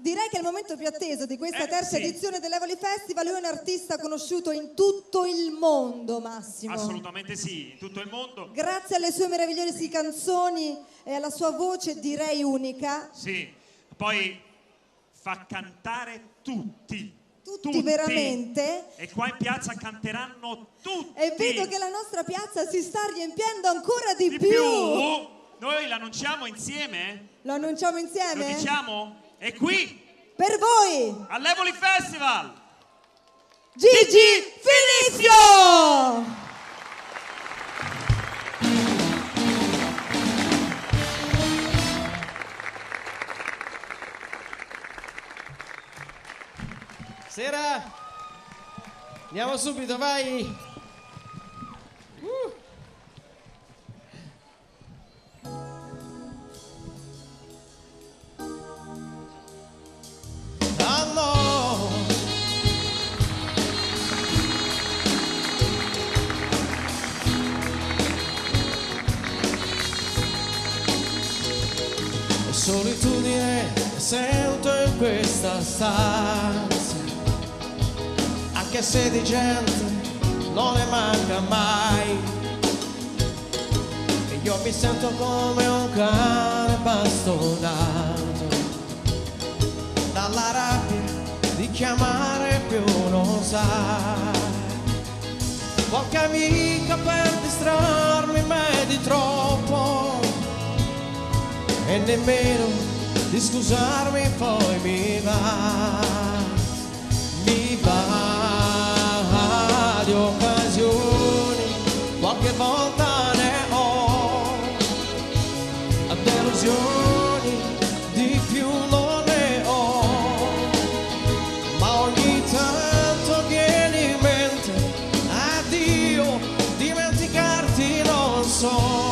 Direi che è il momento più atteso di questa terza edizione dell'Evoli Festival. Lui è un artista conosciuto in tutto il mondo, Massimo. Assolutamente sì, in tutto il mondo. Grazie alle sue meravigliose canzoni e alla sua voce, direi unica. Sì, poi fa cantare tutti. Tutti veramente. E qua in piazza canteranno tutti. E vedo che la nostra piazza si sta riempiendo ancora di più. Noi l'annunciamo insieme? Lo annunciamo insieme? Lo diciamo? E qui, per voi, all'Evoli Festival, Gigi Finissio! Sera, andiamo subito, vai! Solitudine sento in questa stanza, anche se di gente non ne manca mai, e io mi sento come un cane bastonato dalla rabbia di chiamare più non sai. Qualche amica per distrarmi me di troppo, e nemmeno di scusarmi poi mi va di occasioni, qualche volta ne ho, delusioni di più non ne ho, ma ogni tanto viene in mente, addio, dimenticarti non so.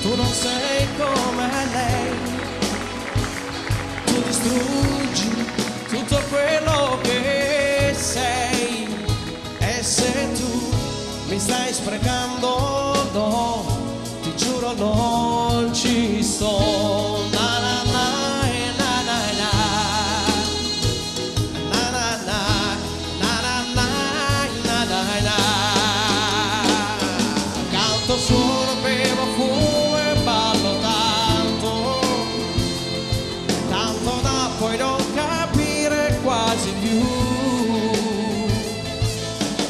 Tu non sei come lei, tu distruggi tutto quello che sei, e se tu mi stai sprecando, no, ti giuro non ci sto. Na na na na na na na na na na na na na. Canto solo, bevo, fumo e ballo tanto da poi non capire quasi più.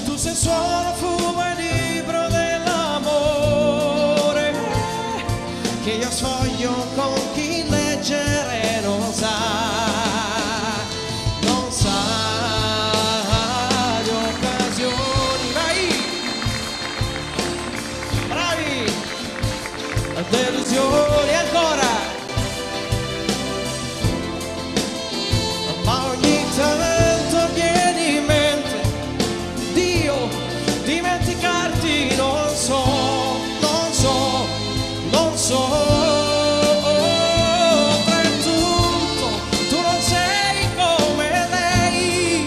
Tu sei suono, fumo e libro dell'amore, che io sfoglio con chi leggere non sa. Di occasioni, vai! Bravi! Delusioni ancora, ma ogni tanto vieni in mente, Dio, dimenticarti non so. Oltretutto tu non sei come lei,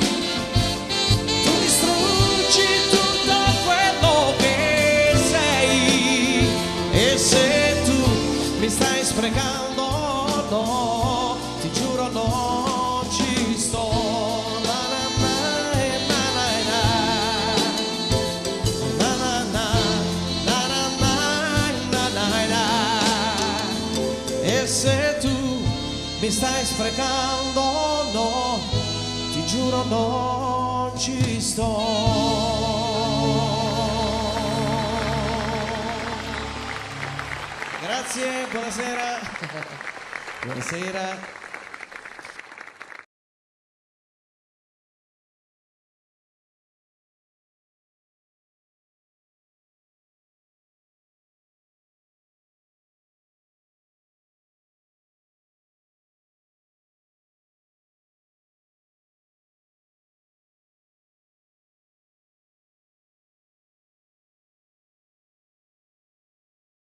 tu distruggi tutto quello che sei, e se mi stai sprecando, no, ti giuro non ci sto. Na na na na na na na na. E se tu mi stai sprecando, no, ti giuro non ci sto. Grazie, buonasera. Buonasera.